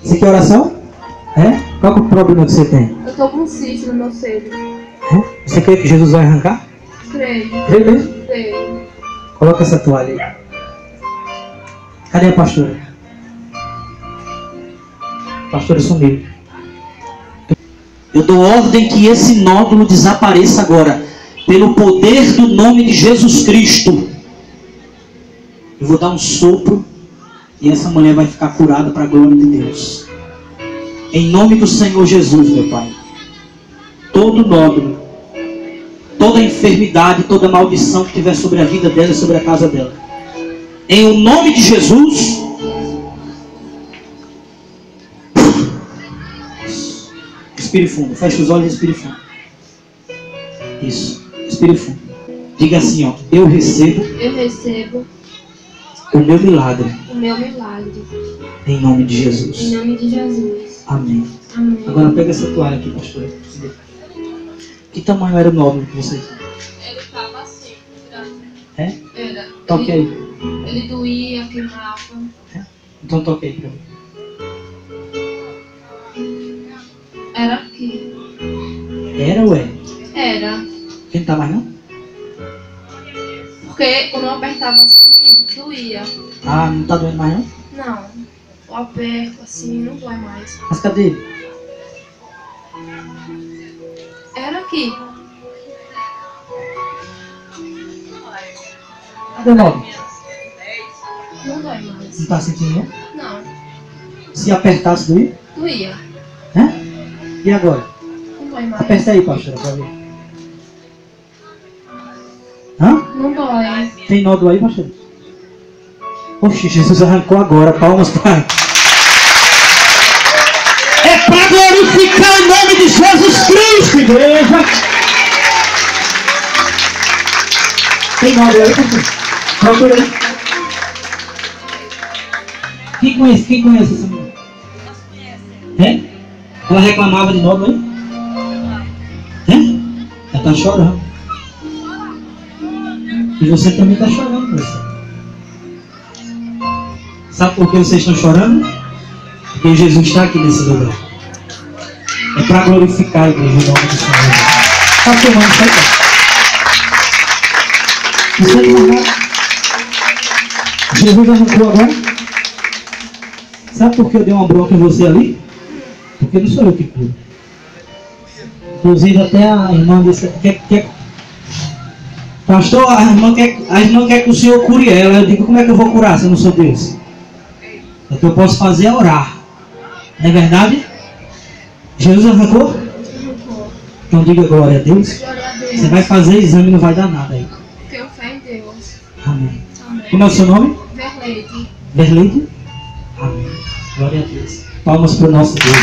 Você quer oração? É? Qual que é o problema que você tem? Eu tô com cisto no meu seio. É? Você crê que Jesus vai arrancar? Creio. Crê mesmo? Creio. Coloca essa toalha aí. Cadê a pastora? A pastora sumiu. Eu dou ordem que esse nódulo desapareça agora. Pelo poder do nome de Jesus Cristo. Eu vou dar um sopro. E essa mulher vai ficar curada para a glória de Deus. Em nome do Senhor Jesus, meu Pai. Todo nódulo, toda enfermidade, toda maldição que tiver sobre a vida dela e sobre a casa dela. Em o nome de Jesus. Respire fundo. Feche os olhos e respire fundo. Isso. Respire fundo. Diga assim, ó. Eu recebo o meu milagre. Em nome de Jesus. Em nome de Jesus. Amém. Amém. Agora pega essa toalha aqui, pastor. Que tamanho era o nódulo que você... Ele estava assim. É? Era. Toque aí. Ele doía, queimava. Então toque aí pra mim. Era aqui. Era, ué? Era. Quem não tá mais não? Porque quando eu apertava assim, doía. Ah, não tá doendo mais não? Não. Eu aperto assim, não dói mais. Mas cadê ele? Era aqui. Cadê o nódulo? Não dói mais. Não tá sentindo não? Não. Se apertasse doía? Doía. Hã? E agora? Não dói mais. Aperta aí, pastora, pra ver. Hã? Não dói. Tem nódulo aí, pastor? Oxe, Jesus arrancou agora. Palmas para... É para glorificar o nome de Jesus Cristo, igreja. Tem nódulo aí, pastor? Procura aí. Quem conhece essa mulher? É? Ela reclamava de nódulo aí? É? Ela tá chorando. E você também está chorando, moça. Sabe por que vocês estão chorando? Porque Jesus está aqui nesse lugar. É para glorificar a igreja em nome do Senhor. Está filmando isso aí, cara? Isso aí não é. Jesus arrancou agora. Sabe por que eu dei uma bronca em você ali? Porque não sou eu que curo. Inclusive até a irmã disse que pastor, a irmã quer que o senhor cure ela. Eu digo, como é que eu vou curar se eu não sou Deus? O que eu posso fazer é orar. Não é verdade? Jesus arrancou? Arrancou. Então diga glória a Deus. Glória a Deus. Você vai fazer exame e não vai dar nada aí. Tenho fé em Deus. Amém. Amém. Como é o seu nome? Verleide. Verleide? Amém. Glória a Deus. Palmas para o nosso Deus.